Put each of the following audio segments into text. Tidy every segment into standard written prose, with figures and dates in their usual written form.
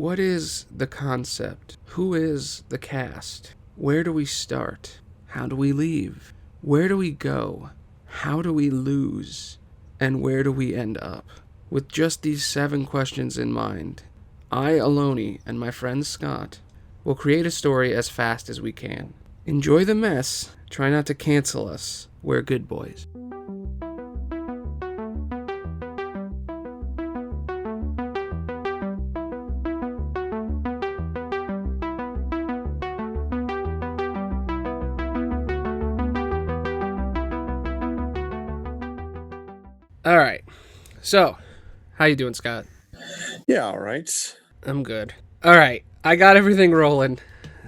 What is the concept? Who is the cast? Where do we start? How do we leave? Where do we go? How do we lose? And where do we end up? With just these 7 questions in mind, I, Aloney, and my friend Scott will create a story as fast as we can. Enjoy the mess. Try not to cancel us. We're good boys. All right. So, how you doing, Scott? Yeah, all right. I'm good. All right. I got everything rolling.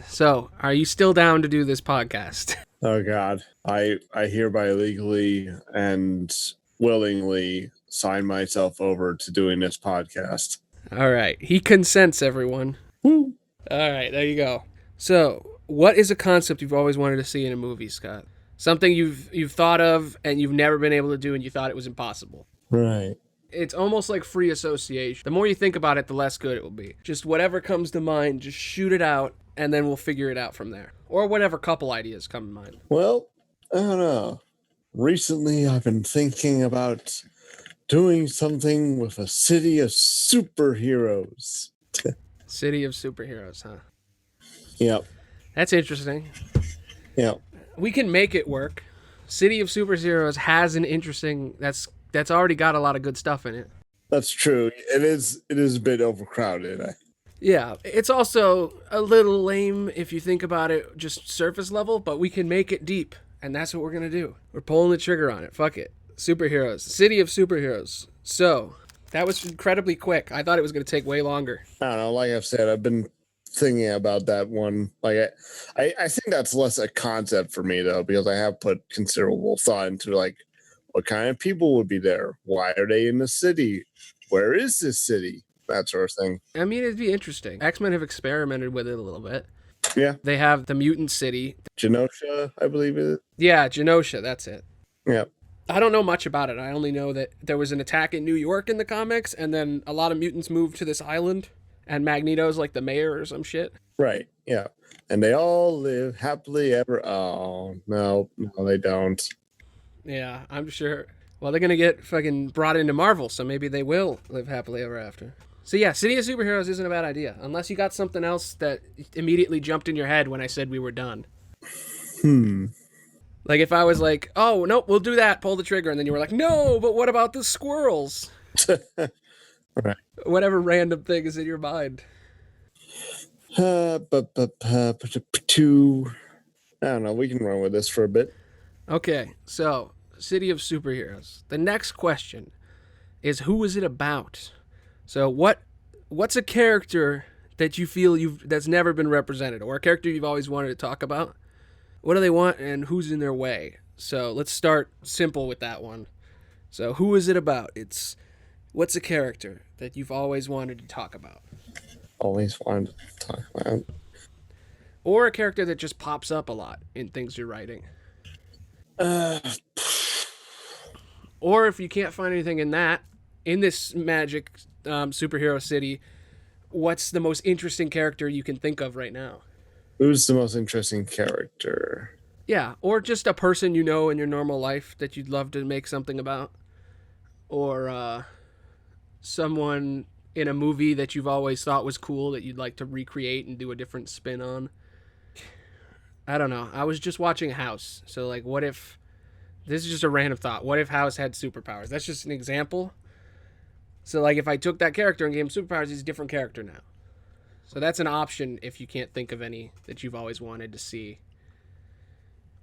So, are you still down to do this podcast? Oh God, I hereby legally and willingly sign myself over to doing this podcast. All right. He consents, everyone. Woo! All right. There you go. So, what is a concept you've always wanted to see in a movie, Scott? Something you've thought of and you've never been able to do and you thought it was impossible. Right. It's almost like free association. The more you think about it, the less good it will be. Just whatever comes to mind, just shoot it out, and then we'll figure it out from there. Or whatever couple ideas come to mind. Well, I don't know. Recently, I've been thinking about doing something with a city of superheroes. City of superheroes, huh? Yep. That's interesting. Yep. We can make it work. City of superheroes has an interesting... That's already got a lot of good stuff in it. That's true. It is a bit overcrowded. Yeah, it's also a little lame if you think about it just surface level, but we can make it deep, and that's what we're going to do. We're pulling the trigger on it. Fuck it. Superheroes. City of superheroes. So, that was incredibly quick. I thought it was going to take way longer. I don't know. Like I've said, I've been thinking about that one. Like I think that's less a concept for me though, because I have put considerable thought into like what kind of people would be there, why are they in the city, where is this city, that sort of thing. I mean, it'd be interesting. X-Men have experimented with it a little bit. Yeah. They have the mutant city. Genosha, I believe it is. Yeah, Genosha, that's it. Yeah. I don't know much about it. I only know that there was an attack in New York in the comics, and then a lot of mutants moved to this island, and Magneto's like the mayor or some shit. Right, yeah. And they all live happily ever... Oh, no, they don't. Yeah, I'm sure. Well, they're going to get fucking brought into Marvel, so maybe they will live happily ever after. So yeah, City of Superheroes isn't a bad idea, unless you got something else that immediately jumped in your head when I said we were done. Like if I was like, oh, nope, we'll do that, pull the trigger, and then you were like, no, but what about the squirrels? Right. Whatever random thing is in your mind. I don't know, we can run with this for a bit. Okay, so City of Superheroes. The next question is, who is it about? So what's a character that you feel that's never been represented, or a character you've always wanted to talk about? What do they want and who's in their way? So let's start simple with that one. So who is it about? What's a character that you've always wanted to talk about? Always wanted to talk about. Or a character that just pops up a lot in things you're writing. Or if you can't find anything in this magic superhero city, what's the most interesting character you can think of right now? Who's the most interesting character? Yeah, or just a person you know in your normal life that you'd love to make something about. Or someone in a movie that you've always thought was cool that you'd like to recreate and do a different spin on. I don't know. I was just watching House. So, like, what if... This is just a random thought. What if House had superpowers? That's just an example. So, like, if I took that character and gave him superpowers, he's a different character now. So that's an option if you can't think of any that you've always wanted to see.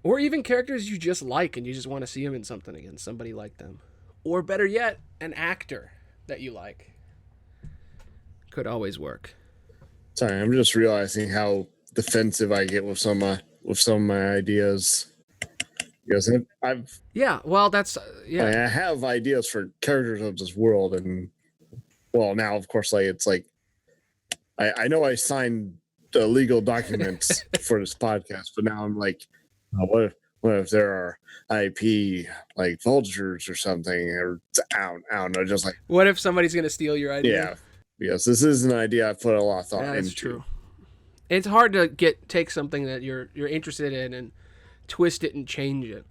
Or even characters you just like and you just want to see them in something again. Somebody like them. Or better yet, an actor that you like. Could always work. Sorry, I'm just realizing how defensive I get with some of my ideas. Because I've... Yeah, well, that's... yeah. I have ideas for characters of this world, and... Well, now, of course, like it's like... I know I signed the legal documents for this podcast, but now I'm like, what if there are IP like vultures or something? Or I don't know, just like... What if somebody's going to steal your idea? Yeah. because this is an idea I put a lot of thought That's into. true. It's hard to take something that you're interested in and twist it and change it.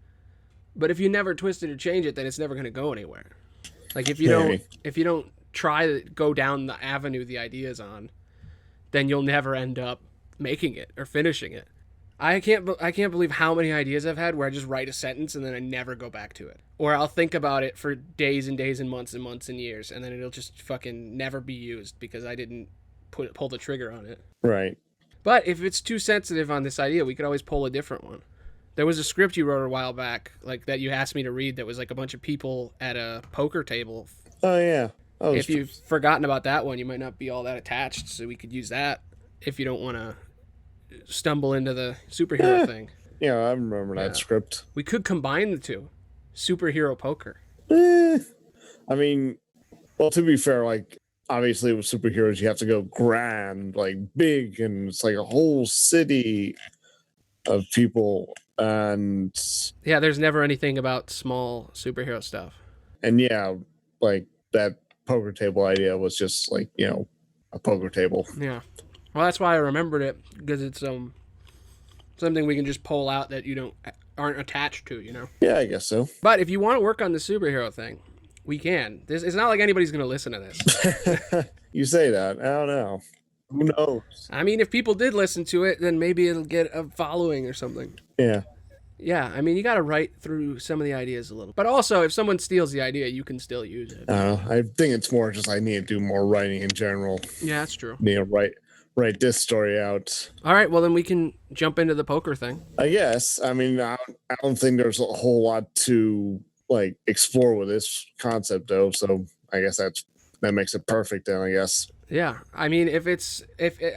But if you never twist it or change it, then it's never going to go anywhere. Like if you don't try to go down the avenue the idea's on, then you'll never end up making it or finishing it. I can't believe how many ideas I've had where I just write a sentence and then I never go back to it. Or I'll think about it for days and days and months and years, and then it'll just fucking never be used because I didn't pull the trigger on it. Right. But if it's too sensitive on this idea, we could always pull a different one. There was a script you wrote a while back, like that you asked me to read, that was like a bunch of people at a poker table. Oh yeah. If you've forgotten about that one, you might not be all that attached, so we could use that if you don't want to stumble into the superhero thing. Yeah, I remember that script. We could combine the two. Superhero poker. I mean, well, to be fair, like, obviously with superheroes, you have to go grand, like big, and it's like a whole city of people. And yeah, there's never anything about small superhero stuff. And yeah, like that poker table idea was just like, you know, a poker table. Yeah. Well, that's why I remembered it, because it's something we can just pull out that you aren't attached to, you know. Yeah, I guess so. But if you want to work on the superhero thing, we can. It's not like anybody's going to listen to this. You say that. I don't know. Who knows? I mean, if people did listen to it, then maybe it'll get a following or something. Yeah. Yeah, I mean, you got to write through some of the ideas a little. But also, if someone steals the idea, you can still use it. I think it's more just I need to do more writing in general. Yeah, that's true. Need to write this story out. All right, well, then we can jump into the poker thing. I guess. I mean, I don't think there's a whole lot to like explore with this concept, though. So I guess that makes it perfect, then, I guess. Yeah, I mean, if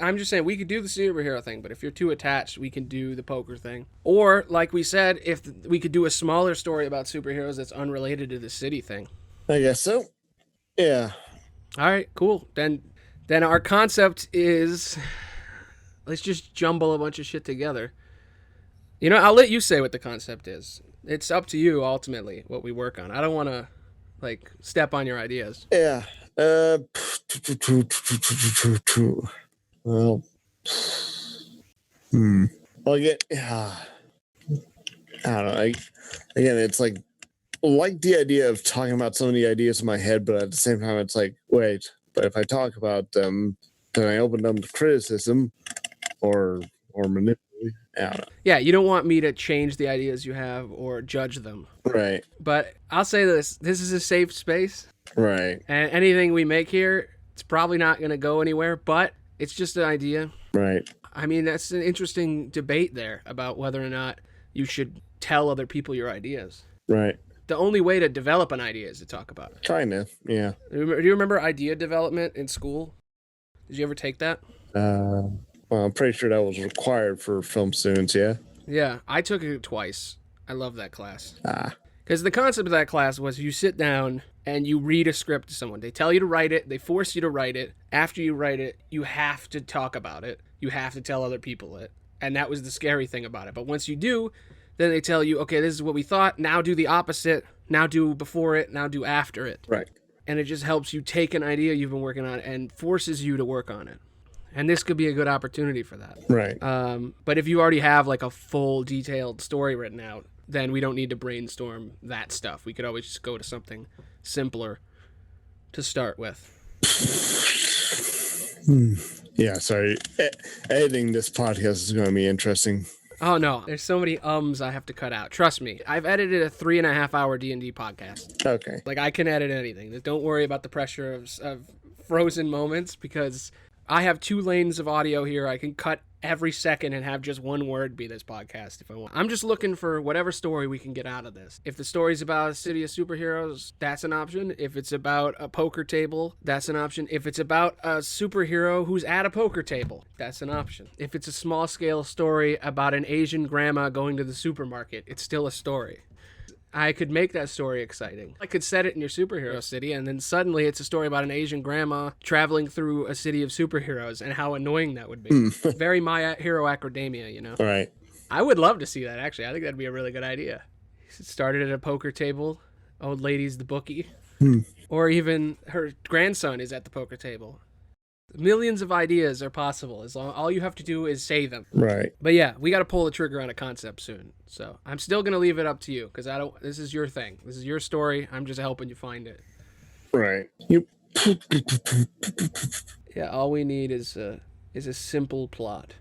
I'm just saying we could do the superhero thing, but if you're too attached, we can do the poker thing. Or, like we said, if we could do a smaller story about superheroes that's unrelated to the city thing. I guess so. Yeah. All right, cool. Then our concept is, let's just jumble a bunch of shit together. You know, I'll let you say what the concept is. It's up to you, ultimately, what we work on. I don't want to, like, step on your ideas. Yeah. Well, yeah. I don't know. Again, it's like the idea of talking about some of the ideas in my head, but at the same time, it's like, wait, but if I talk about them, then I open them to criticism or manipulate. I don't know. Yeah, you don't want me to change the ideas you have or judge them. Right. But I'll say this is a safe space. Right. And anything we make here, it's probably not going to go anywhere, but it's just an idea. Right. I mean, that's an interesting debate there about whether or not you should tell other people your ideas. Right. The only way to develop an idea is to talk about it. Kind of, yeah. Do you remember idea development in school? Did you ever take that? Well, I'm pretty sure that was required for film students, yeah? Yeah, I took it twice. I love that class. Because the concept of that class was you sit down and you read a script to someone. They tell you to write it. They force you to write it. After you write it, you have to talk about it. You have to tell other people it. And that was the scary thing about it. But once you do, then they tell you, okay, this is what we thought. Now do the opposite. Now do before it. Now do after it. Right. And it just helps you take an idea you've been working on and forces you to work on it. And this could be a good opportunity for that. Right. But if you already have like a full detailed story written out, then we don't need to brainstorm that stuff. We could always just go to something simpler to start with. Yeah, sorry. Editing this podcast is going to be interesting. Oh, no. There's so many I have to cut out. Trust me. I've edited a 3.5 hour D&D podcast. Okay. Like, I can edit anything. Don't worry about the pressure of frozen moments, because I have 2 lanes of audio here. I can cut every second and have just one word be this podcast if I want. I'm just looking for whatever story we can get out of this. If the story's about a city of superheroes, that's an option. If it's about a poker table, that's an option. If it's about a superhero who's at a poker table, that's an option. If it's a small scale story about an Asian grandma going to the supermarket, it's still a story. I could make that story exciting. I could set it in your superhero city, and then suddenly it's a story about an Asian grandma traveling through a city of superheroes and how annoying that would be. Very My Hero Academia, you know? All right. I would love to see that, actually. I think that'd be a really good idea. Started at a poker table. Old lady's the bookie. Or even her grandson is at the poker table. Millions of ideas are possible. All you have to do is say them. Right. But yeah, we got to pull the trigger on a concept soon. So I'm still gonna leave it up to you because I don't. This is your thing. This is your story. I'm just helping you find it. Right. You. Yeah. All we need is a simple plot.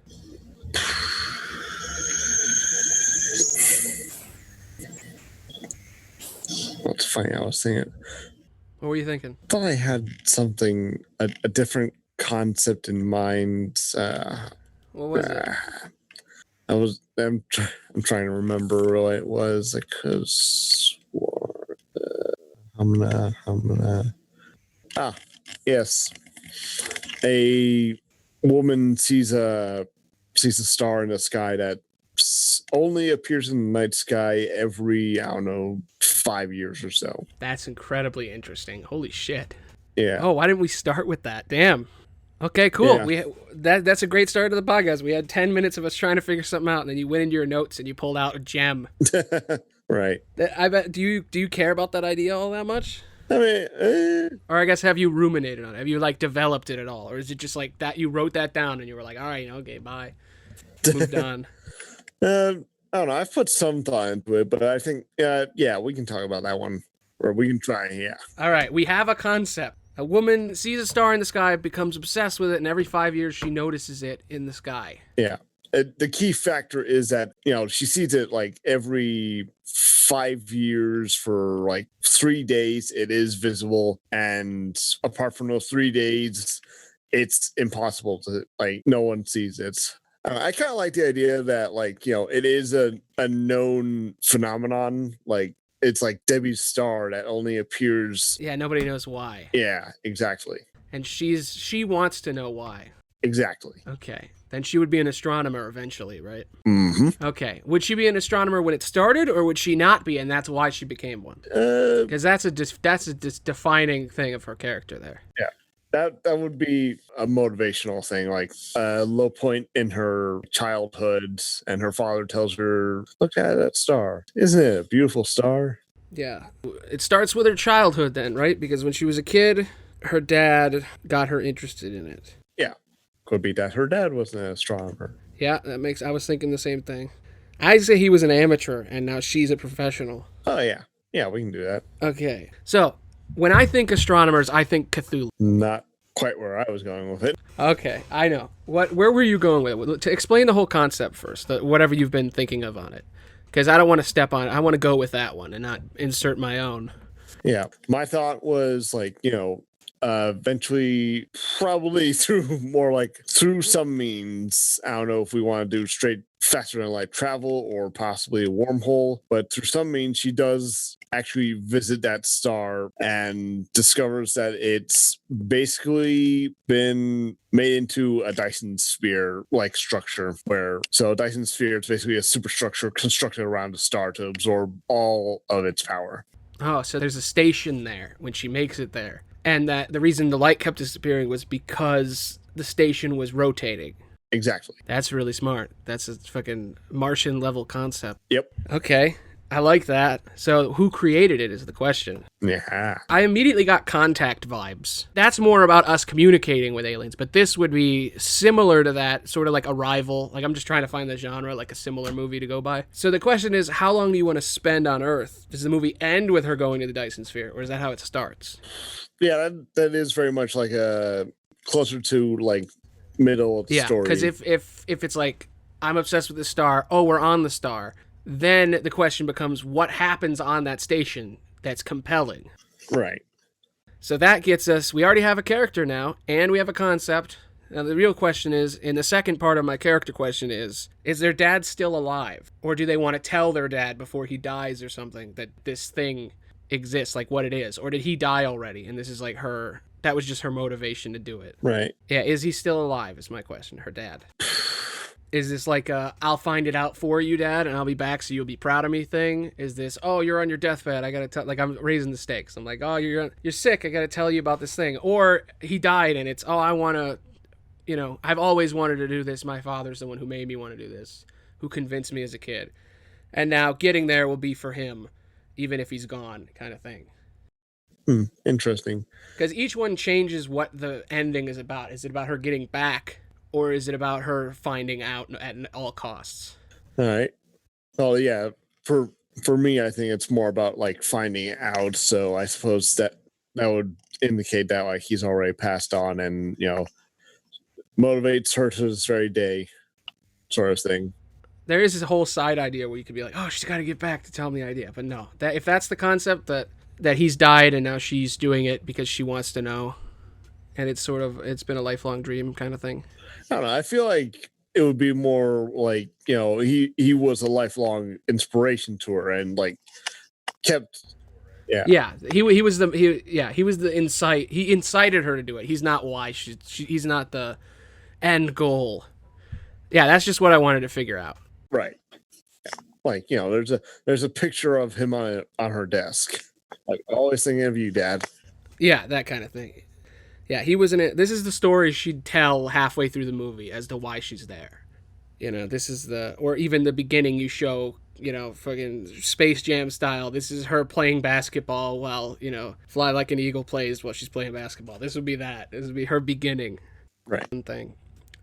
That's funny. I was thinking. What were you thinking? I thought I had something, a different concept in mind. What was it? I'm trying to remember what it was. I could have sworn. I'm gonna. Yes. A woman sees a star in the sky that only appears in the night sky every, I don't know, 5 years or so. That's incredibly interesting. Holy shit. Yeah. Oh, why didn't we start with that? Damn. Okay, cool. Yeah. That's a great start to the podcast. We had 10 minutes of us trying to figure something out, and then you went into your notes and you pulled out a gem. Right. I bet. Do you care about that idea all that much? I mean, Or I guess have you ruminated on it? Have you like developed it at all, or is it just like that you wrote that down and you were like, all right, okay, bye, moved on? I don't know. I've put some thought into it, but I think, yeah, we can talk about that one, or we can try. Yeah. All right, we have a concept. A woman sees a star in the sky, becomes obsessed with it, and every 5 years she notices it in the sky. Yeah. The key factor is that, she sees it like every 5 years for like 3 days. It is visible. And apart from those 3 days, it's impossible to, like, no one sees it. I kind of like the idea that, like, it is a known phenomenon. Like, it's like Debbie's star that only appears. Yeah, nobody knows why. Yeah, exactly. And she wants to know why. Exactly. Okay. Then she would be an astronomer eventually, right? Mm-hmm. Okay. Would she be an astronomer when it started, or would she not be, and that's why she became one? Because that's a defining thing of her character there. Yeah. That would be a motivational thing, like a low point in her childhood, and her father tells her, "Look at that star. Isn't it a beautiful star?" Yeah. It starts with her childhood then, right? Because when she was a kid, her dad got her interested in it. Yeah. Could be that her dad was an astronomer. Yeah, I was thinking the same thing. I'd say he was an amateur, and now she's a professional. Oh, yeah. Yeah, we can do that. Okay. So, when I think astronomers, I think Cthulhu. Not quite where I was going with it. Okay, I know. Where were you going with it? To explain the whole concept first, whatever you've been thinking of on it. Because I don't want to step on it. I want to go with that one and not insert my own. Yeah. My thought was, like, eventually, probably through some means. I don't know if we want to do straight faster than light travel or possibly a wormhole, but through some means she does actually visit that star and discovers that it's basically been made into a Dyson Sphere like structure, so a Dyson Sphere is basically a superstructure constructed around the star to absorb all of its power. Oh, so there's a station there when she makes it there. And that the reason the light kept disappearing was because the station was rotating. Exactly. That's really smart. That's a fucking Martian level concept. Yep. Okay. I like that. So who created it is the question. Yeah. I immediately got Contact vibes. That's more about us communicating with aliens, but this would be similar to that, sort of like Arrival. Like, I'm just trying to find the genre, like a similar movie to go by. So the question is, how long do you want to spend on Earth? Does the movie end with her going to the Dyson Sphere, or is that how it starts? Yeah, that is very much like a closer to like middle of the story. Yeah, because if it's like, I'm obsessed with the star, oh, we're on the star, then the question becomes, what happens on that station that's compelling? Right. So that gets us, we already have a character now, and we have a concept. Now the real question is, in the second part of my character question is their dad still alive? Or do they want to tell their dad before he dies or something that this thing exists, like what it is? Or did he die already, and this is like that was just her motivation to do it? Right. Yeah, is he still alive is my question, her dad. Is this like a, I'll find it out for you, Dad, and I'll be back so you'll be proud of me thing? Is this, oh, you're on your deathbed, I gotta tell, like, I'm raising the stakes. I'm like, oh, you're sick, I gotta tell you about this thing. Or he died and it's, oh, I wanna, I've always wanted to do this. My father's the one who made me want to do this, who convinced me as a kid. And now getting there will be for him, even if he's gone, kind of thing. Interesting. Because each one changes what the ending is about. Is it about her getting back, or is it about her finding out at all costs? All right. Oh yeah. For for me, I think it's more about like finding out. So I suppose that would indicate that like he's already passed on, and motivates her to this very day, sort of thing. There is this whole side idea where you could be like, oh, she's got to get back to tell me the idea. But no, that if that's the concept that he's died and now she's doing it because she wants to know, and it's been a lifelong dream kind of thing. I don't know. I feel like it would be more like he was a lifelong inspiration to her and like kept. Yeah. Yeah, he was the incite. He incited her to do it. He's not why he's not the end goal. Yeah, that's just what I wanted to figure out. Right. Like there's a picture of him on her desk. Like always thinking of you, Dad. Yeah, that kind of thing. Yeah, he was in it. This is the story she'd tell halfway through the movie as to why she's there. This is or even the beginning you show, fucking Space Jam style. This is her playing basketball while, Fly Like an Eagle plays while she's playing basketball. This would be that. This would be her beginning. Right. Thing.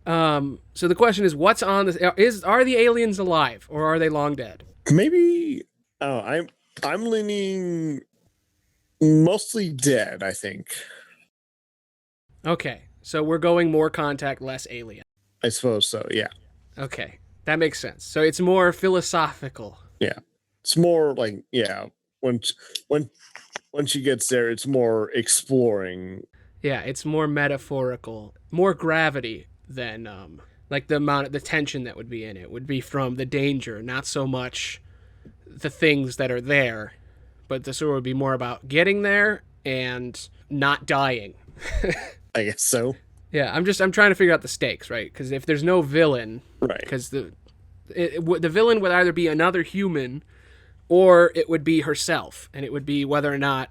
So the question is, what's on this? Are the aliens alive or are they long dead? Maybe. Oh, I'm leaning mostly dead, I think. Okay, so we're going more contact, less alien. I suppose so. Yeah. Okay, that makes sense. So it's more philosophical. Yeah. It's more like when when when she gets there, it's more exploring. Yeah, it's more metaphorical, more gravity than like the tension that would be in it would be from the danger, not so much the things that are there, but the story would be more about getting there and not dying. I guess so. Yeah, I'm trying to figure out the stakes, right? Because if there's no villain, Right. Because the villain would either be another human, or it would be herself, and it would be whether or not,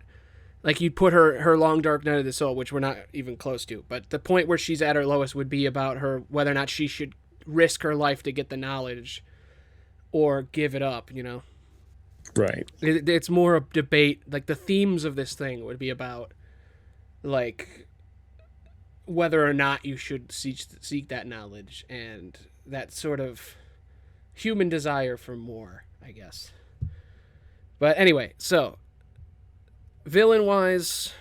like you'd put her long dark night of the soul, which we're not even close to, but the point where she's at her lowest would be about her whether or not she should risk her life to get the knowledge, or give it up. Right. It's more a debate. Like the themes of this thing would be about, like, whether or not you should seek that knowledge and that sort of human desire for more, I guess. But anyway, so villain wise,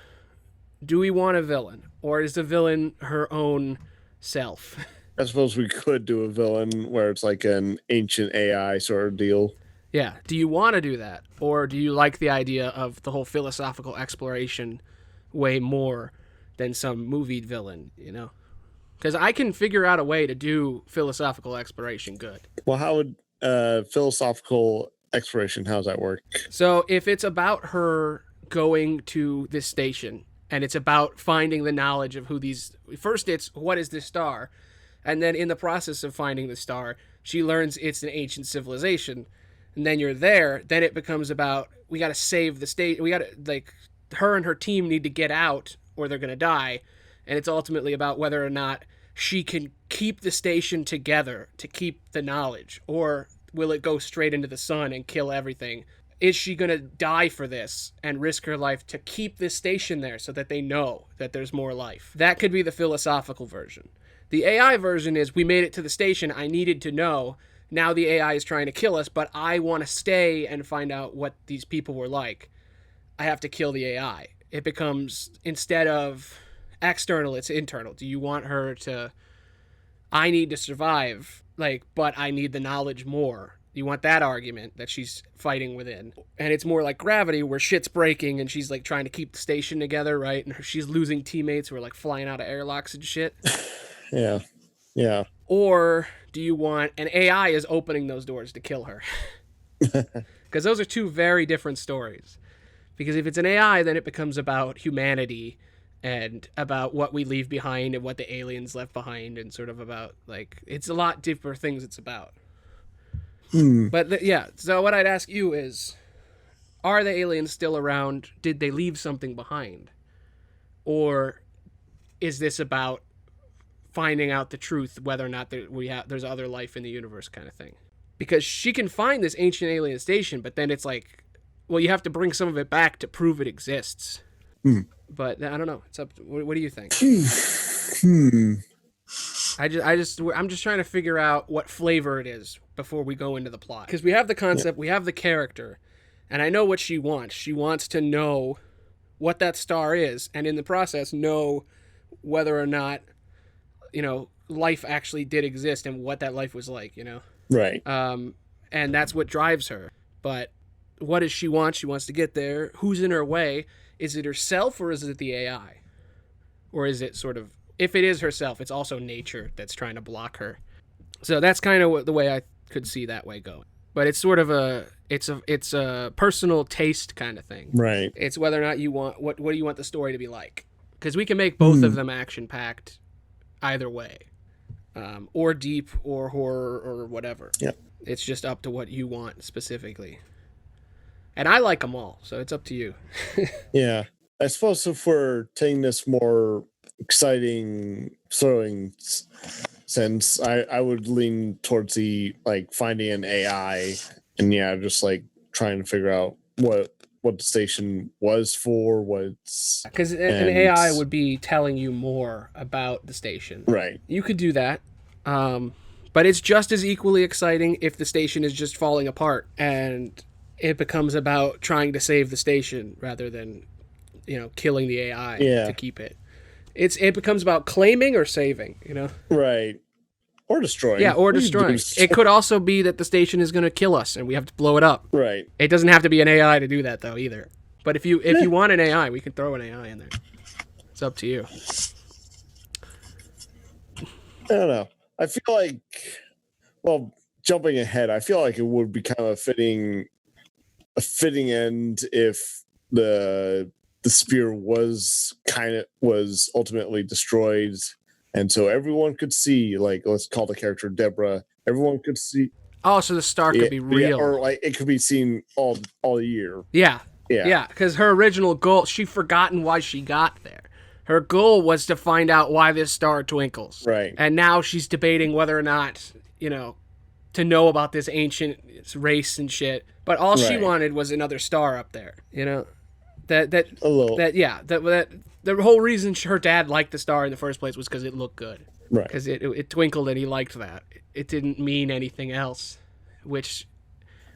do we want a villain, or is the villain her own self? I suppose we could do a villain where it's like an ancient AI sort of deal. Yeah. Do you want to do that, or do you like the idea of the whole philosophical exploration way more than some movie villain? Because I can figure out a way to do philosophical exploration good. Well, how would philosophical exploration? How does that work? So if it's about her going to this station and it's about finding the knowledge of first it's what is this star, and then in the process of finding the star, she learns it's an ancient civilization, and then you're there. Then it becomes about we got to save the state. We got to her and her team need to get out or they're gonna die, and it's ultimately about whether or not she can keep the station together to keep the knowledge, or will it go straight into the sun and kill everything? Is she going to die for this and risk her life to keep this station there so that they know that there's more life? That could be the philosophical version. The AI version is, we made it to the station, I needed to know, now the AI is trying to kill us, but I want to stay and find out what these people were like. I have to kill the AI. It becomes, instead of external, it's internal. Do you want her to, I need to survive, but I need the knowledge more? You want that argument that she's fighting within. And it's more like Gravity, where shit's breaking and she's trying to keep the station together, right? And she's losing teammates who are flying out of airlocks and shit. Yeah. Yeah. Or do you want an AI is opening those doors to kill her? Because those are two very different stories. Because if it's an AI, then it becomes about humanity and about what we leave behind and what the aliens left behind, and sort of about it's a lot deeper things it's about. But yeah, so what I'd ask you is, are the aliens still around? Did they leave something behind? Or is this about finding out the truth, whether or not there's other life in the universe, kind of thing? Because she can find this ancient alien station, but then it's well, you have to bring some of it back to prove it exists. Hmm. But I don't know. It's up. What do you think? Hmm. I'm just trying to figure out what flavor it is before we go into the plot. Because we have the concept, we have the character, and I know what she wants. She wants to know what that star is, and in the process, know whether or not, life actually did exist and what that life was like, Right. And that's what drives her. But what does she want? She wants to get there. Who's in her way? Is it herself or is it the AI? Or is it sort of, if it is herself, it's also nature that's trying to block her. So that's kind of the way I could see that way going. But it's sort of it's a personal taste kind of thing. Right. It's whether or not you want, what do you want the story to be like? Because we can make both of them action packed either way, or deep or horror or whatever. Yep. It's just up to what you want specifically. And I like them all, so it's up to you. Yeah. I suppose if we're taking this more exciting throwing sense, I would lean towards the like finding an AI and just like trying to figure out what the station was for, what's because an AI would be telling you more about the station. Right. You could do that, but it's just as equally exciting if the station is just falling apart and it becomes about trying to save the station rather than killing the AI to keep it. It becomes about claiming or saving, Right. Or destroying. Yeah, or destroying. It could also be that the station is going to kill us and we have to blow it up. Right. It doesn't have to be an AI to do that though either. But if you want an AI, we can throw an AI in there. It's up to you. I don't know. I feel like, well, jumping ahead, I feel like it would be kind of a fitting end if the sphere was ultimately destroyed, and so everyone could see, like, let's call the character Debra. Everyone could see. Oh, so the star could be real, or like it could be seen all year. Yeah. Because her original goal, she'd forgotten why she got there. Her goal was to find out why this star twinkles. Right. And now she's debating whether or not, to know about this ancient race and shit. But all she wanted was another star up there. The whole reason her dad liked the star in the first place was because it looked good. Right. Because it twinkled and he liked that. It didn't mean anything else, which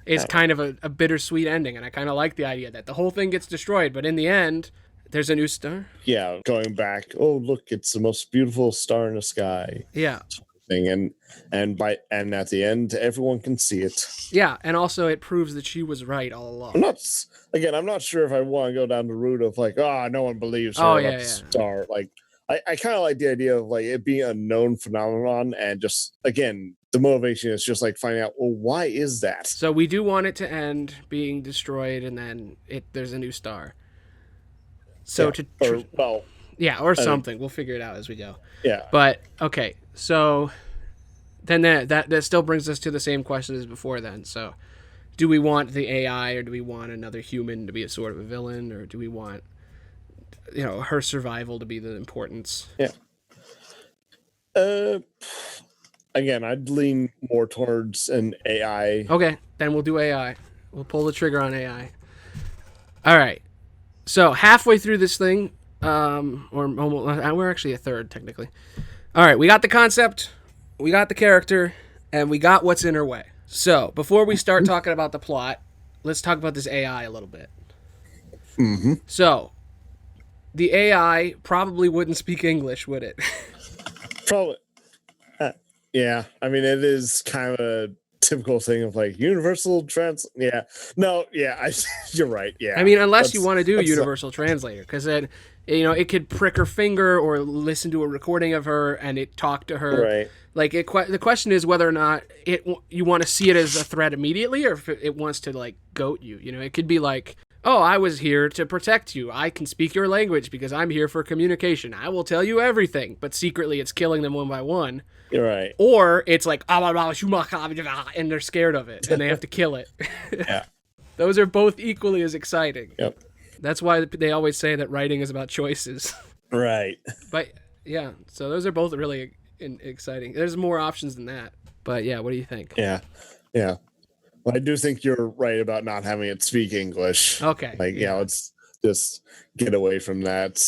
is kind of a bittersweet ending. And I kind of like the idea that the whole thing gets destroyed, but in the end, there's a new star. Yeah, going back. Oh, look, it's the most beautiful star in the sky. Yeah. Thing, and at the end, everyone can see it. Yeah, and also it proves that she was right all along. I'm not sure if I want to go down the route of like, no one believes her about the star. Like, I kind of like the idea of like it being a known phenomenon, and just again, the motivation is just like finding out, well, why is that? So we do want it to end being destroyed, and then there's a new star. So or something. We'll figure it out as we go. Yeah. But okay, so then that still brings us to the same question as before. Then, so do we want the AI or do we want another human to be a sort of a villain, or do we want her survival to be the importance? Yeah. Again, I'd lean more towards an AI. Okay, then we'll do AI. We'll pull the trigger on AI. All right. So halfway through this thing, or almost, we're actually a third technically. All right, we got the concept, we got the character, and we got what's in her way. So before we start talking about the plot, let's talk about this AI a little bit. Mm-hmm. So the AI probably wouldn't speak English, would it? Probably. Yeah, I mean, it is kind of a typical thing of like universal yeah, you're right. Yeah, I mean, unless you want to do universal translator, because then it could prick her finger or listen to a recording of her and it talk to her. Right. Like the question is whether or not you want to see it as a threat immediately, or if it wants to like goat you. It could be like, oh, I was here to protect you. I can speak your language because I'm here for communication. I will tell you everything, but secretly it's killing them one by one. You're right. Or it's like, and they're scared of it and they have to kill it. Yeah. Those are both equally as exciting. Yep. That's why they always say that writing is about choices. Right. But yeah, so those are both really exciting. There's more options than that. But yeah, what do you think? Yeah. Yeah. Well, I do think you're right about not having it speak English. Okay. Like, yeah, it's just get away from that.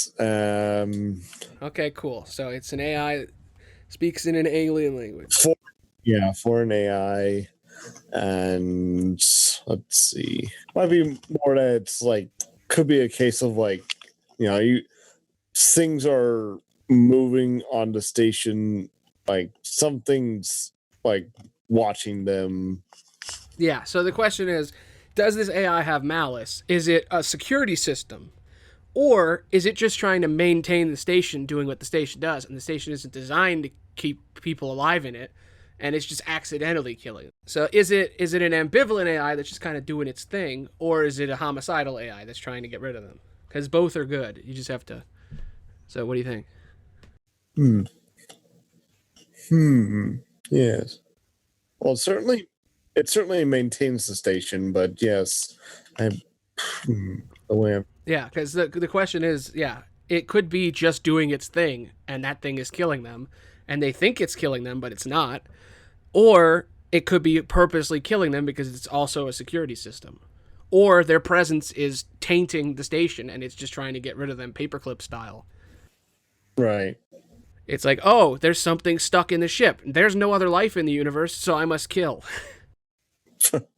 Okay, cool. So it's an AI that speaks in an alien language. For an AI. And let's see, might be more that it's like could be a case of like, things are moving on the station, like something's like watching them. Yeah, so the question is, does this AI have malice? Is it a security system? Or is it just trying to maintain the station doing what the station does? And the station isn't designed to keep people alive in it, and it's just accidentally killing them. So is it an ambivalent AI that's just kind of doing its thing, or is it a homicidal AI that's trying to get rid of them? Because both are good. You just have to... So what do you think? Yes. Well, it certainly maintains the station, but yes, Yeah, because the question is, yeah, it could be just doing its thing, and that thing is killing them, and they think it's killing them, but it's not. Or it could be purposely killing them because it's also a security system. Or their presence is tainting the station, and it's just trying to get rid of them paperclip style. Right. It's like, oh, there's something stuck in the ship. There's no other life in the universe, so I must kill.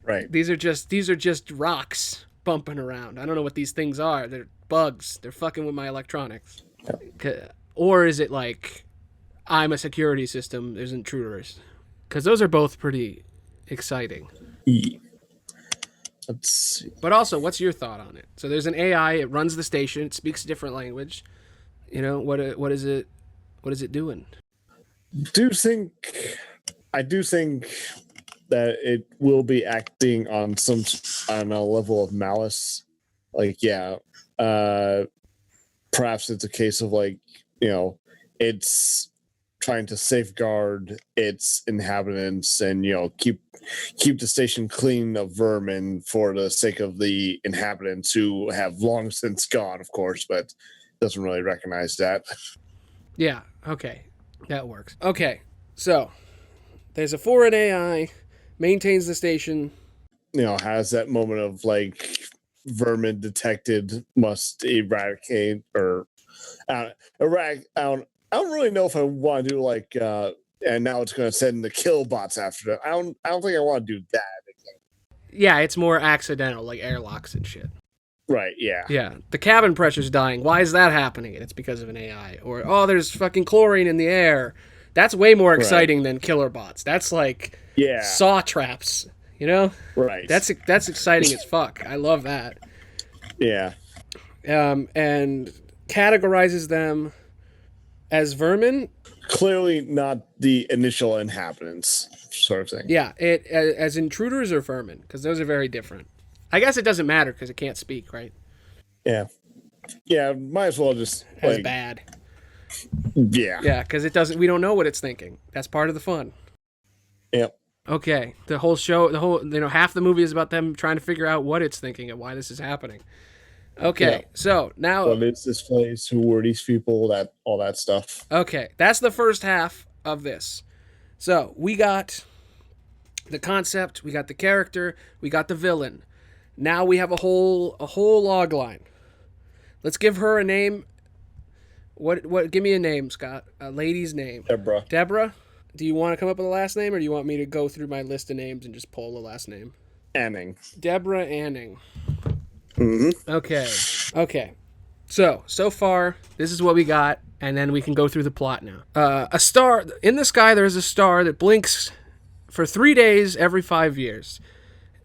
Right. These are just rocks bumping around. I don't know what these things are. They're bugs. They're fucking with my electronics. Yeah. Or is it like, I'm a security system, there's intruders? Because those are both pretty exciting. Let's see. But also, what's your thought on it? So there's an AI, it runs the station, it speaks a different language. What is it doing? I do think that it will be acting on a level of malice. Like, perhaps it's a case of like, it's trying to safeguard its inhabitants and keep the station clean of vermin for the sake of the inhabitants who have long since gone, of course, but doesn't really recognize that. Yeah, okay. That works. Okay, so there's a foreign AI, maintains the station. Has that moment of like vermin detected, must eradicate or I don't really know if I want to do like and now it's going to send the kill bots after that. I don't think I want to do that. Yeah, it's more accidental, like airlocks and shit. Right, yeah. Yeah, the cabin pressure's dying. Why is that happening? And it's because of an AI. Or, oh, there's fucking chlorine in the air. That's way more exciting than killer bots. That's like saw traps, Right. That's exciting as fuck. I love that. Yeah. And categorizes them as vermin. Clearly not the initial inhabitants, sort of thing. Yeah, it as intruders or vermin, because those are very different. I guess it doesn't matter because it can't speak, right? Yeah. Yeah, might as well just as bad. Yeah. Yeah, because it doesn't. We don't know what it's thinking. That's part of the fun. Yep. Okay, the whole show, half the movie is about them trying to figure out what it's thinking and why this is happening. Okay, so now... What is this place? Who were these people? All that stuff. Okay, that's the first half of this. So, we got the concept, we got the character, we got the villain. Now we have a whole log line. Let's give her a name. What? Give me a name, Scott. A lady's name. Debra. Debra? Do you want to come up with a last name, or do you want me to go through my list of names and just pull the last name? Aning. Debra Aning. Mm-hmm. Okay. So far, this is what we got, and then we can go through the plot now. A star in the sky. There is a star that blinks for 3 days every 5 years.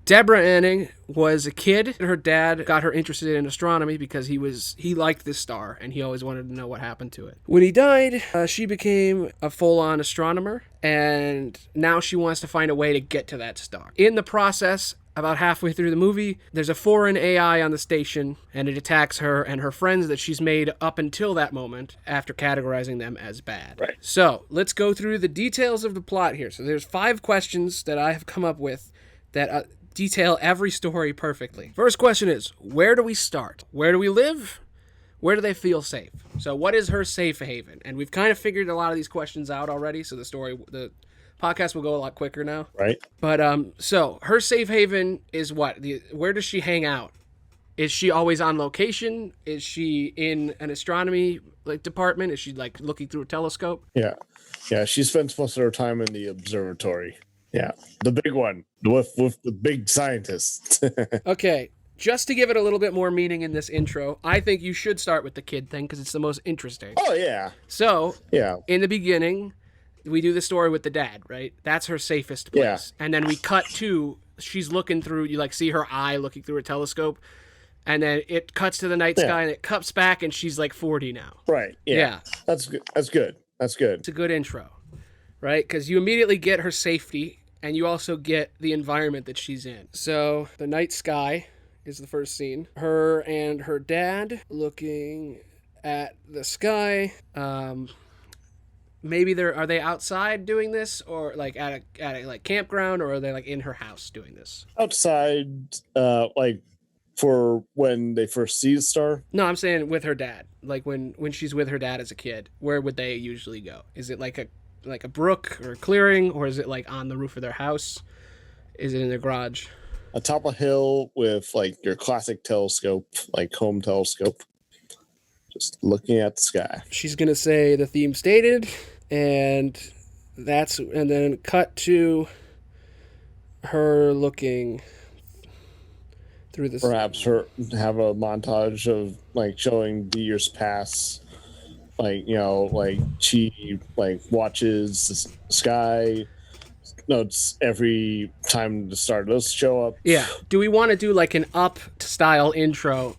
Debra Aning was a kid. Her dad got her interested in astronomy because he liked this star and he always wanted to know what happened to it. When he died, she became a full-on astronomer, and now she wants to find a way to get to that star. In the process, about halfway through the movie, there's a foreign AI on the station, and it attacks her and her friends that she's made up until that moment after categorizing them as bad. Right. So let's go through the details of the plot here. So there's 5 questions that I have come up with that detail every story perfectly. First question is, where do we start? Where do we live? Where do they feel safe? So what is her safe haven? And we've kind of figured a lot of these questions out already, so the podcast will go a lot quicker now. Right. But so her safe haven is what? Where does she hang out? Is she always on location? Is she in an astronomy like department? Is she like looking through a telescope? Yeah. Yeah. She spends most of her time in the observatory. Yeah. The big one with the big scientists. Okay, just to give it a little bit more meaning in this intro, I think you should start with the kid thing because it's the most interesting. Oh, yeah. So, Yeah. in the beginning, we do the story with the dad, right? That's her safest place. Yeah. And then we cut to, she's looking through, you like see her eye looking through a telescope. And then it cuts to the night sky and it cuts back and she's like 40 now. Right. Yeah. That's good. That's good. That's good. It's a good intro, right? Because you immediately get her safety and you also get the environment that she's in. So the night sky is the first scene. Her and her dad looking at the sky. Maybe are they outside doing this, or like at a like campground, or are they like in her house doing this? Outside, like for when they first see the star. No, I'm saying with her dad. Like when she's with her dad as a kid, where would they usually go? Is it like a brook or a clearing, or is it like on the roof of their house? Is it in their garage? Atop a hill with like your classic telescope, like home telescope, just looking at the sky. She's gonna say the theme stated, and then cut to her looking through this. Perhaps her have a montage of like showing the years pass, like like she like watches the sky. Notes every time the star does show up. Yeah. Do we want to do like an Up style intro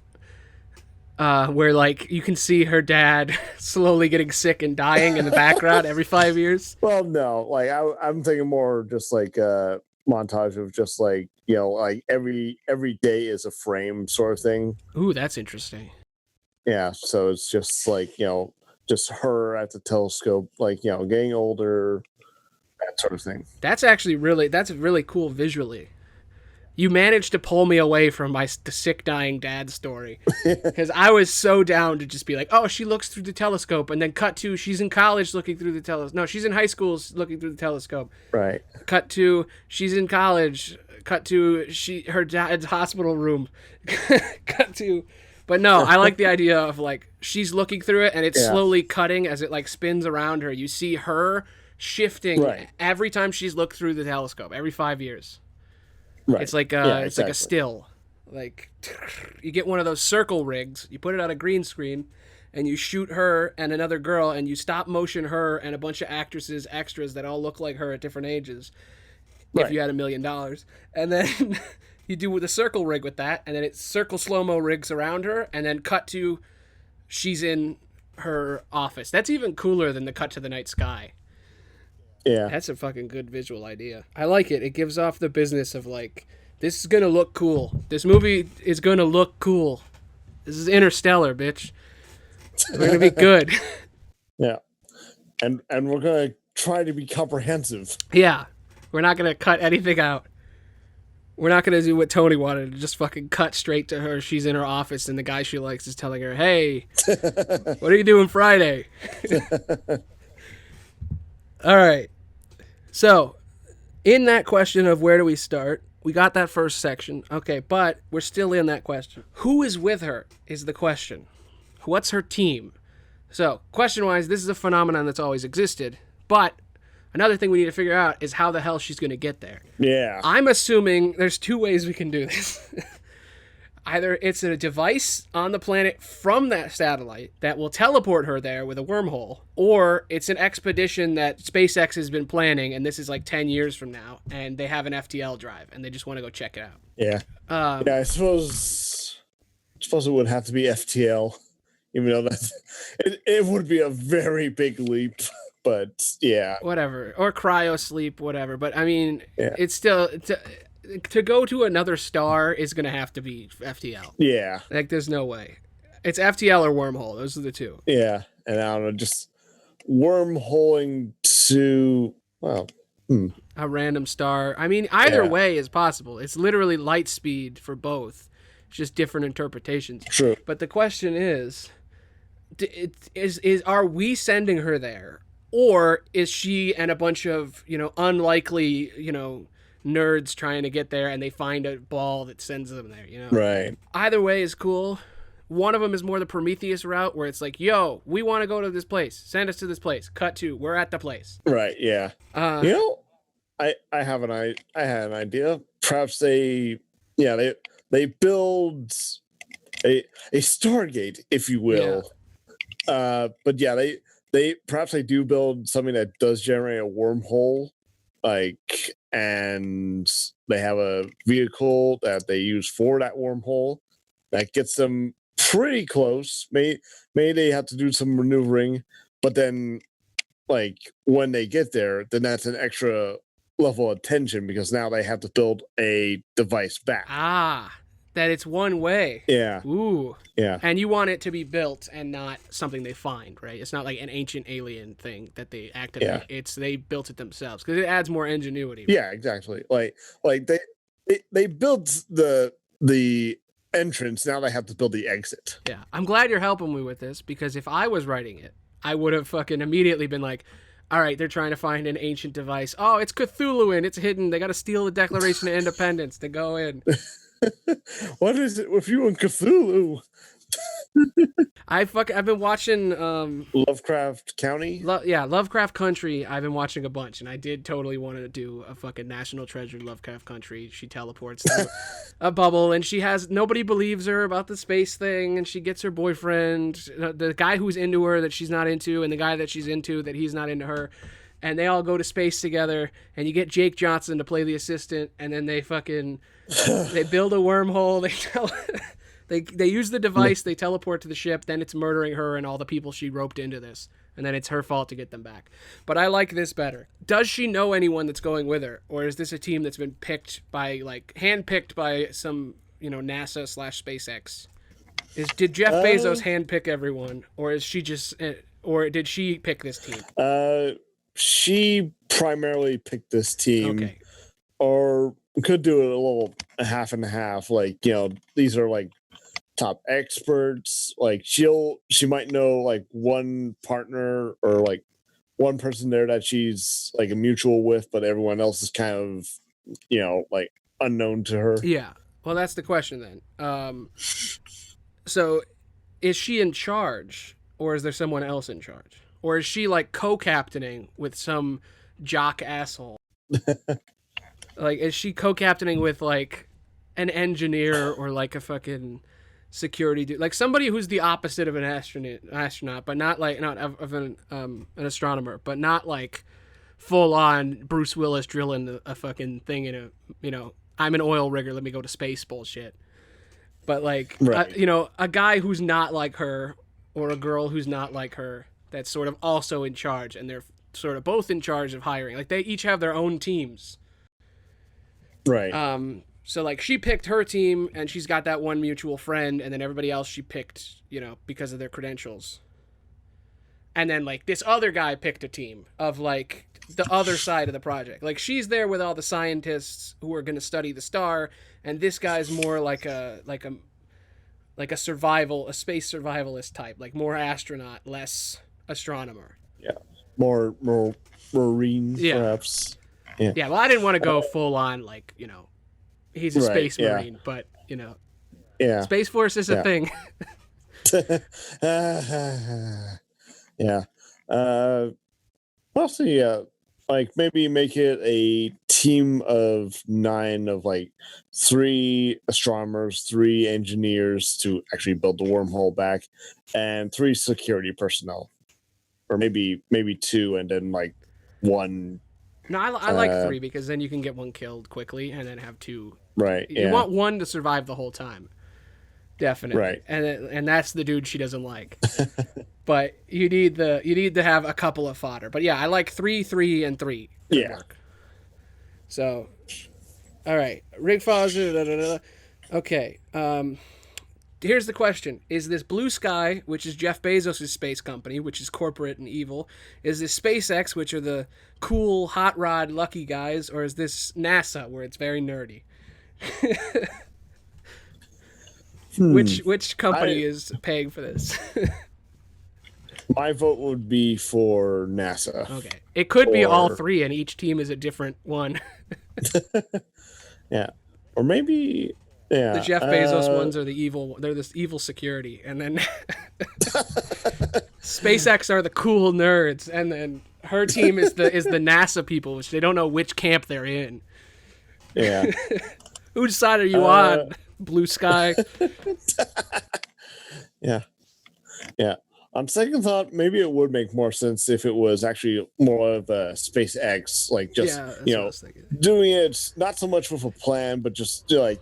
where like you can see her dad slowly getting sick and dying in the background every 5 years? Well, no. Like I'm thinking more just like a montage of just like, like every day is a frame sort of thing. Ooh, that's interesting. Yeah. So it's just like, just her at the telescope, like, getting older, that sort of thing. That's really cool visually. You managed to pull me away from the sick dying dad story, because I was so down to just be like, oh, she looks through the telescope, and then cut to she's in college looking through the telescope. No, she's in high school looking through the telescope. Right. Cut to she's in college. Cut to her dad's hospital room. Cut to. But no, I like the idea of like she's looking through it and it's slowly cutting as it like spins around her. You see her shifting every time she's looked through the telescope every 5 years. Right. It's like it's like a still. Like you get one of those circle rigs, you put it on a green screen, and you shoot her and another girl, and you stop motion her and a bunch of actresses, extras that all look like her at different ages. If you had $1 million, and then you do with a circle rig with that, and then it's circle slow-mo rigs around her, and then cut to she's in her office. That's even cooler than the cut to the night sky. Yeah. That's a fucking good visual idea. I like it. It gives off the business of like, this is going to look cool. This movie is going to look cool. This is Interstellar, bitch. We're going to be good. Yeah. And we're going to try to be comprehensive. Yeah. We're not going to cut anything out. We're not going to do what Tony wanted, to just fucking cut straight to her. She's in her office and the guy she likes is telling her, hey, what are you doing Friday? All right. So, in that question of where do we start, we got that first section. Okay, but we're still in that question. Who is with her is the question. What's her team? So, question-wise, this is a phenomenon that's always existed, but another thing we need to figure out is how the hell she's going to get there. Yeah. I'm assuming there's two ways we can do this. Either it's a device on the planet from that satellite that will teleport her there with a wormhole, or it's an expedition that SpaceX has been planning, and this is like 10 years from now, and they have an FTL drive, and they just want to go check it out. Yeah. I suppose it would have to be FTL, even though it would be a very big leap, but yeah. Whatever. Or cryo sleep, whatever. But I mean, it's still... To go to another star is going to have to be FTL. Yeah. Like, there's no way. It's FTL or wormhole. Those are the two. Yeah. And I don't know, just wormholing to, a random star. I mean, either way is possible. It's literally light speed for both. It's just different interpretations. True. But the question is are we sending her there? Or is she and a bunch of, unlikely, nerds trying to get there, and they find a ball that sends them there. Right. Either way is cool. One of them is more the Prometheus route, where it's like, yo, we want to go to this place. Send us to this place. Cut to, we're at the place. Right. Yeah. You know, I had an idea. Perhaps they build a Stargate, if you will. Yeah. But yeah, they perhaps they do build something that does generate a wormhole, and they have a vehicle that they use for that wormhole that gets them pretty close. May they have to do some maneuvering, but then when they get there, then that's an extra level of tension because now they have to build a device back. That it's one way. Yeah. Ooh. Yeah. And you want it to be built and not something they find, right? It's not like an ancient alien thing that they activate. Yeah. It's they built it themselves because it adds more ingenuity. Right? Yeah, exactly. They built the entrance. Now they have to build the exit. Yeah. I'm glad you're helping me with this because if I was writing it, I would have fucking immediately been like, all right, they're trying to find an ancient device. Oh, it's Cthulhuan. It's hidden. They got to steal the Declaration of Independence to go in. What is it with you and Cthulhu? I've been watching Lovecraft County. Lovecraft Country. I've been watching a bunch, and I did totally want to do a fucking National Treasure Lovecraft Country. She teleports to a bubble, and nobody believes her about the space thing, and she gets her boyfriend, the guy who's into her that she's not into, and the guy that she's into that he's not into her. And they all go to space together, and you get Jake Johnson to play the assistant, and then they build a wormhole. They use the device, they teleport to the ship, then it's murdering her and all the people she roped into this, and then it's her fault to get them back. But I like this better. Does she know anyone that's going with her, or is this a team that's been picked by handpicked by some NASA/SpaceX? Did Jeff Bezos handpick everyone, or is she just, or did she pick this team? She primarily picked this team. Okay. Or could do it a little half and half. These are top experts. She might know one partner or one person there that she's a mutual with, but everyone else is kind of unknown to her. Yeah. Well, that's the question then. So is she in charge, or is there someone else in charge? Or is she co-captaining with some jock asshole? Is she co-captaining with an engineer or a fucking security dude? Somebody who's the opposite of an astronaut, but not of an astronomer, but not full on Bruce Willis drilling a fucking thing in I'm an oil rigger, let me go to space bullshit. But a guy who's not like her, or a girl who's not like her, that's sort of also in charge, and they're sort of both in charge of hiring. They each have their own teams. Right. So she picked her team, and she's got that one mutual friend, and then everybody else she picked, because of their credentials. And then this other guy picked a team of the other side of the project. She's there with all the scientists who are going to study the star, and this guy's more like a space survivalist type, more astronaut, less astronomer. Yeah. More marine, perhaps. Yeah. Yeah, well, I didn't want to go full on he's a space marine, but Space Force is a thing. Yeah. Also, maybe make it a team of 9 of 3 astronomers, 3 engineers to actually build the wormhole back, and 3 security personnel, or maybe 2, and then 1. No, I like 3 because then you can get 1 killed quickly and then have 2. Right. You want 1 to survive the whole time. Definitely. Right. And that's the dude she doesn't like. But you need to have a couple of fodder. But yeah, I like 3, 3, and 3. Yeah. Work. So, all right. Rig files. Okay. Here's the question. Is this Blue Sky, which is Jeff Bezos' space company, which is corporate and evil? Is this SpaceX, which are the cool, hot rod, lucky guys? Or is this NASA, where it's very nerdy? Which company is paying for this? My vote would be for NASA. Okay. It could be all Or three, and each team is a different one. yeah, or maybe The yeah. Jeff Bezos ones are the evil. They're this evil security, and then SpaceX are the cool nerds, and then her team is the NASA people, which they don't know which camp they're in. Yeah. Whose side are you on? Blue sky. Yeah. Yeah. On second thought, maybe it would make more sense if it was actually more of a SpaceX, like just Yeah, that's what I was thinking. doing it not so much with a plan, but just like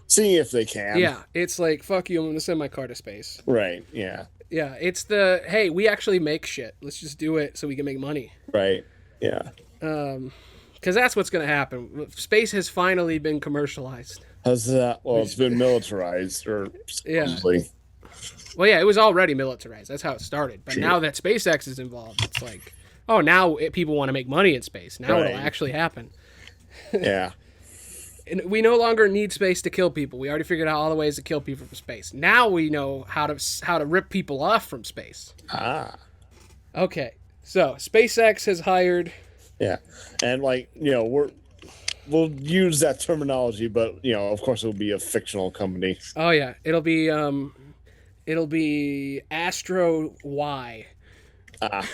seeing if they can. Yeah, it's like fuck you. I'm gonna send my car to space. Right. Yeah. Yeah, it's the hey, we actually make shit. Let's just do it so we can make money. Right. Yeah. Because that's what's gonna happen. Space has finally been commercialized. How's that? Well, it's been militarized, or supposedly. Yeah. Well, yeah, it was already militarized. That's how it started. But True. now that SpaceX is involved, it's like, oh, now people want to make money in space. Now Right. it'll actually happen. Yeah. And we no longer need space to kill people. We already figured out all the ways to kill people from space. Now we know how to rip people off from space. Ah. Okay, so SpaceX has hired. Yeah, and we'll use that terminology, but of course, it'll be a fictional company. Oh yeah, it'll be Astro Y. Ah.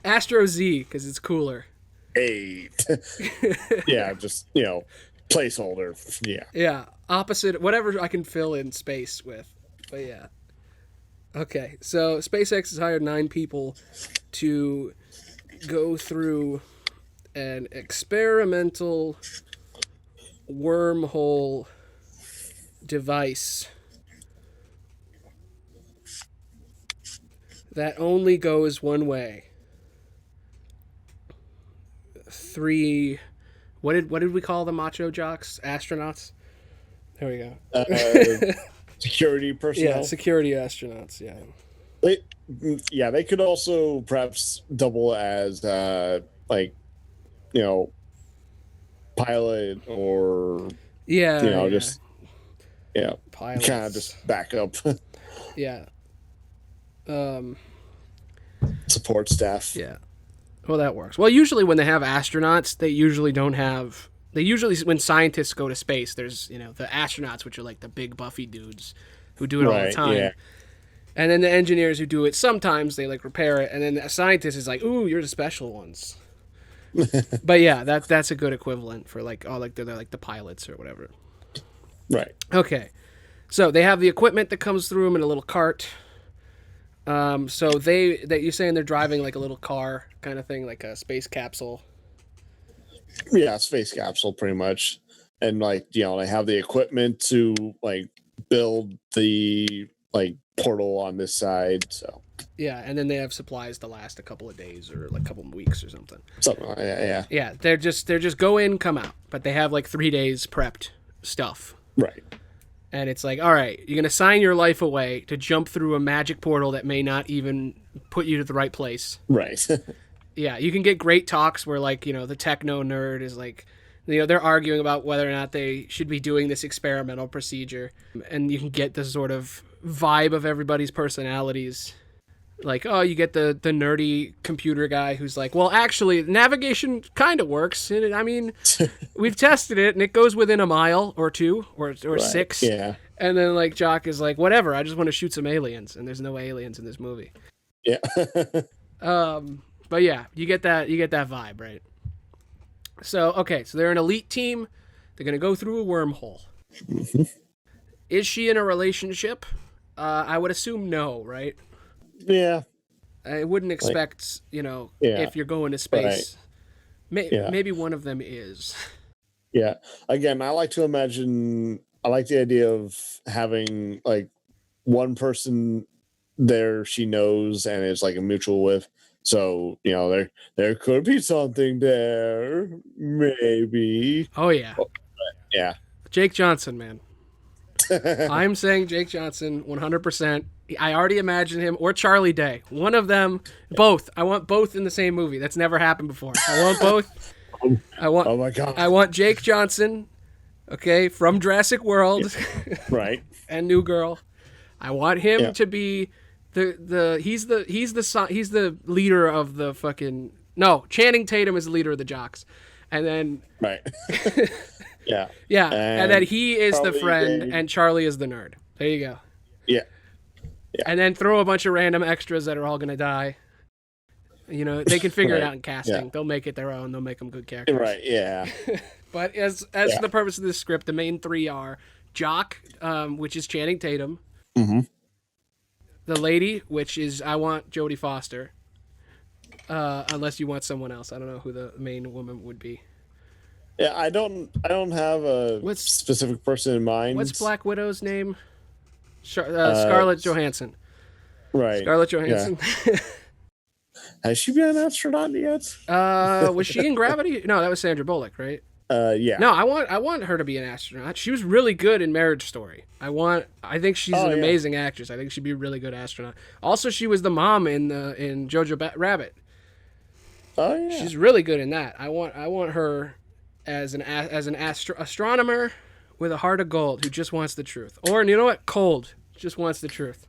Astro Z because it's cooler. 8. Yeah, just placeholder. Yeah. Yeah, opposite whatever I can fill in space with. But yeah. Okay, so SpaceX has hired 9 people to go through an experimental wormhole device that only goes one way. 3 what did we call the macho jocks? Astronauts? There we go. Security personnel. Yeah, security astronauts, yeah. They could also perhaps double as pilot or just pilots. kind of just back up. Yeah. Support staff. Yeah. Well, that works. Well, usually when they have astronauts, they usually don't have. They usually, when scientists go to space, there's the astronauts, which are like the big buffy dudes who do it all the time. Yeah. And then the engineers who do it, sometimes they like repair it, and then the scientist is like, "Ooh, you're the special ones." But yeah, that's a good equivalent for they're like the pilots or whatever. Right. Okay. So they have the equipment that comes through them in a little cart. So you're saying they're driving like a little car kind of thing, like a space capsule. Yeah, space capsule pretty much. And they have the equipment to build the portal on this side. So yeah, and then they have supplies to last a couple of days or like a couple of weeks or something. Something like that, yeah. Yeah, they're just go in, come out, but they have like 3 days prepped stuff. Right. And it's like, all right, you're going to sign your life away to jump through a magic portal that may not even put you to the right place. Right. Yeah, you can get great talks where the techno nerd is like, they're arguing about whether or not they should be doing this experimental procedure. And you can get this sort of vibe of everybody's personalities. Like, oh, you get the nerdy computer guy who's like, well, actually, navigation kind of works. I mean, we've tested it, and it goes within a mile or 2 or right. 6. Yeah. And then, Jock is like, whatever, I just want to shoot some aliens. And there's no aliens in this movie. Yeah. But yeah, you get that vibe, right? So, okay, so they're an elite team. They're going to go through a wormhole. Mm-hmm. Is she in a relationship? I would assume no, right? Yeah. I wouldn't expect, if you're going to space. Right. Maybe one of them is. Yeah. Again, I like to imagine, I like the idea of having one person there she knows and is a mutual with. So, there could be something there. Maybe. Oh, yeah. Yeah. Jake Johnson, man. I'm saying Jake Johnson, 100%. I already imagine him, or Charlie Day. One of them, both. I want both in the same movie. That's never happened before. I want both. Oh my God. I want Jake Johnson, okay, from Jurassic World. Right. And New Girl. I want him Yeah. to be he's the leader of the fucking no. Channing Tatum is the leader of the jocks, and then Right. Yeah. yeah, and then he is the Charlie friend, Day. and Charlie is the nerd. There you go. Yeah. And then throw a bunch of random extras that are all gonna die. You know, they can figure it Right. out in casting. Yeah. They'll make it their own. They'll make them good characters. Right. Yeah. But as for the purpose of this script, the main three are Jock, which is Channing Tatum. Mm-hmm. The lady, which is I want Jodie Foster. Unless you want someone else. I don't know who the main woman would be. Yeah, I don't have a specific person in mind. What's Black Widow's name? Scarlett Johansson. Right. Scarlett Johansson. Yeah. Has she been an astronaut yet? Was she in Gravity? No, that was Sandra Bullock, right? Yeah. No, I want her to be an astronaut. She was really good in Marriage Story. I think she's an amazing actress. I think she'd be a really good astronaut. Also, she was the mom in Jojo Rabbit. Oh yeah. She's really good in that. I want her as an astronomer with a heart of gold who just wants the truth. Or you know what? Cold. Just wants the truth.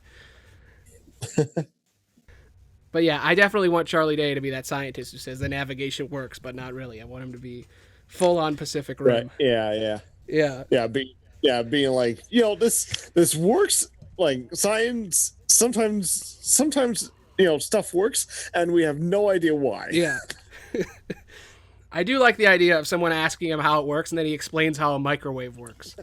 But yeah, I definitely want Charlie Day to be that scientist who says the navigation works, but not really. I want him to be full on Pacific Rim. Right. Yeah. Yeah. Being like, this works. Like science, sometimes stuff works, and we have no idea why. Yeah. I do like the idea of someone asking him how it works, and then he explains how a microwave works.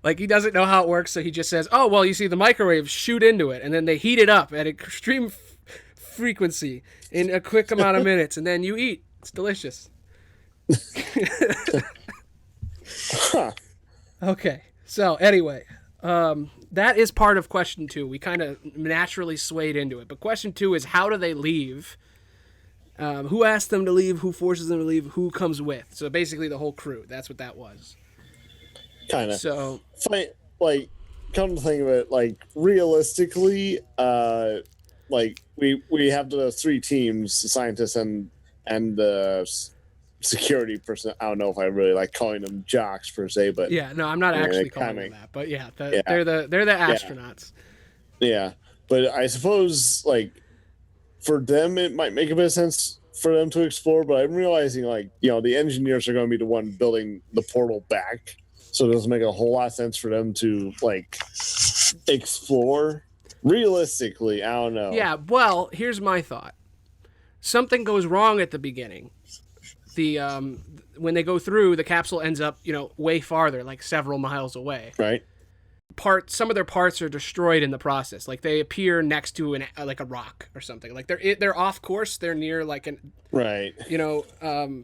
Like, he doesn't know how it works, so he just says, oh, well, you see, the microwaves shoot into it, and then they heat it up at extreme frequency in a quick amount of minutes, and then you eat. It's delicious. Huh. Okay, so anyway, that is part of question 2. We kind of naturally swayed into it, but question 2 is how do they leave? Who asks them to leave? Who forces them to leave? Who comes with? So basically the whole crew. That's what that was. Kind of. So, like, come to think of it, like realistically, like we have the 3 teams, the scientists and the security person. I don't know if I really like calling them jocks per se, but yeah, no, I'm not actually calling them that. But yeah, they're the astronauts. Yeah, but I suppose like for them it might make a bit of sense for them to explore. But I'm realizing like the engineers are going to be the one building the portal back. So it doesn't make a whole lot of sense for them to like explore. Realistically, I don't know. Yeah, well, here's my thought. Something goes wrong at the beginning. When they go through, the capsule ends up, way farther, like several miles away. Right. Some of their parts are destroyed in the process. Like they appear next to like a rock or something. Like they're off course. They're near like an right.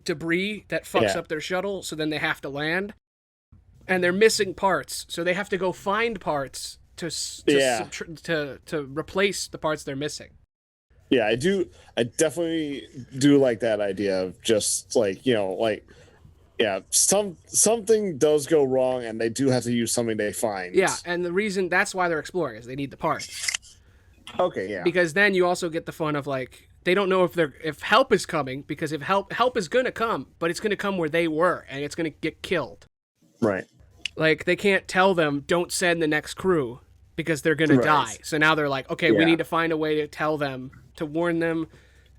Debris that fucks up their shuttle. So then they have to land. And they're missing parts, so they have to go find parts to replace the parts they're missing. Yeah, I definitely do like that idea of just like something does go wrong, and they do have to use something they find. Yeah, and the reason that's why they're exploring is they need the parts. Okay, yeah. Because then you also get the fun of like they don't know if help is coming, because if help is gonna come, but it's gonna come where they were, and it's gonna get killed. Right. Like, they can't tell them, don't send the next crew, because they're going to die. So now they're like, okay, we need to find a way to tell them, to warn them,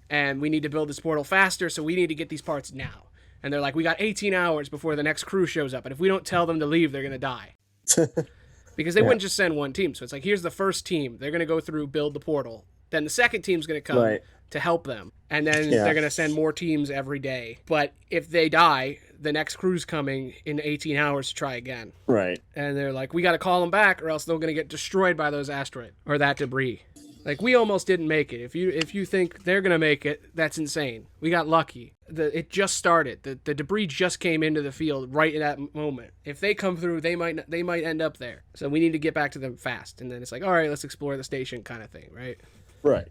and we need to build this portal faster, so we need to get these parts now. And they're like, we got 18 hours before the next crew shows up, and if we don't tell them to leave, they're going to die. Because they wouldn't just send one team. So it's like, here's the first team. They're going to go through, build the portal. Then the second team's going to come to help them. And then they're going to send more teams every day. But if they die, the next crew's coming in 18 hours to try again. Right. And they're like, we got to call them back or else they're going to get destroyed by those asteroids or that debris. Like, we almost didn't make it. If you think they're going to make it, that's insane. We got lucky. It just started. The debris just came into the field right at that moment. If they come through, they might end up there. So we need to get back to them fast. And then it's like, all right, let's explore the station kind of thing, right? Right.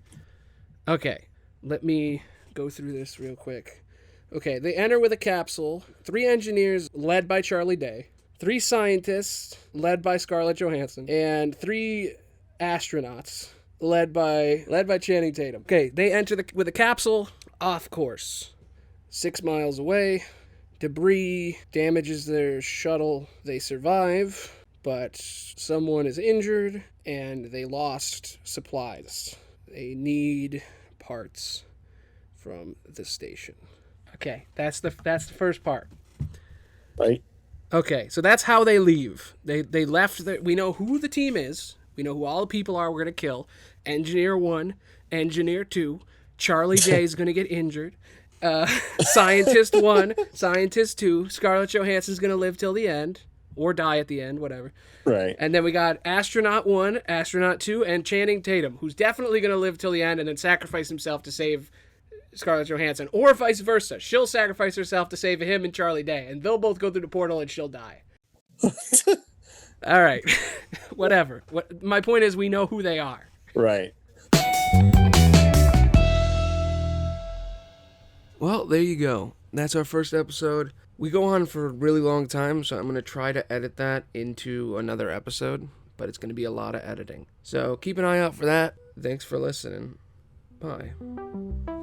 Okay. Let me go through this real quick. Okay, they enter with a capsule. 3 engineers led by Charlie Day. 3 scientists led by Scarlett Johansson. And 3 astronauts led by Channing Tatum. Okay, they enter with a capsule off course. 6 miles away. Debris damages their shuttle. They survive. but someone is injured and they lost supplies. They need parts from the station. Okay, that's the first part. Right. Okay, so that's how they leave. They left. We know who the team is. We know who all the people are we're going to kill. Engineer 1, Engineer 2. Charlie Day is going to get injured. Scientist 1, Scientist 2. Scarlett Johansson's going to live till the end. Or die at the end, whatever. Right. And then we got Astronaut 1, Astronaut 2, and Channing Tatum, who's definitely going to live till the end and then sacrifice himself to save Scarlett Johansson, or vice versa. She'll sacrifice herself to save him and Charlie Day, and they'll both go through the portal and she'll die. All right. Whatever. My point is, we know who they are. Right. Well, there you go. That's our first episode. We go on for a really long time, so I'm going to try to edit that into another episode, but it's going to be a lot of editing. So keep an eye out for that. Thanks for listening. Bye.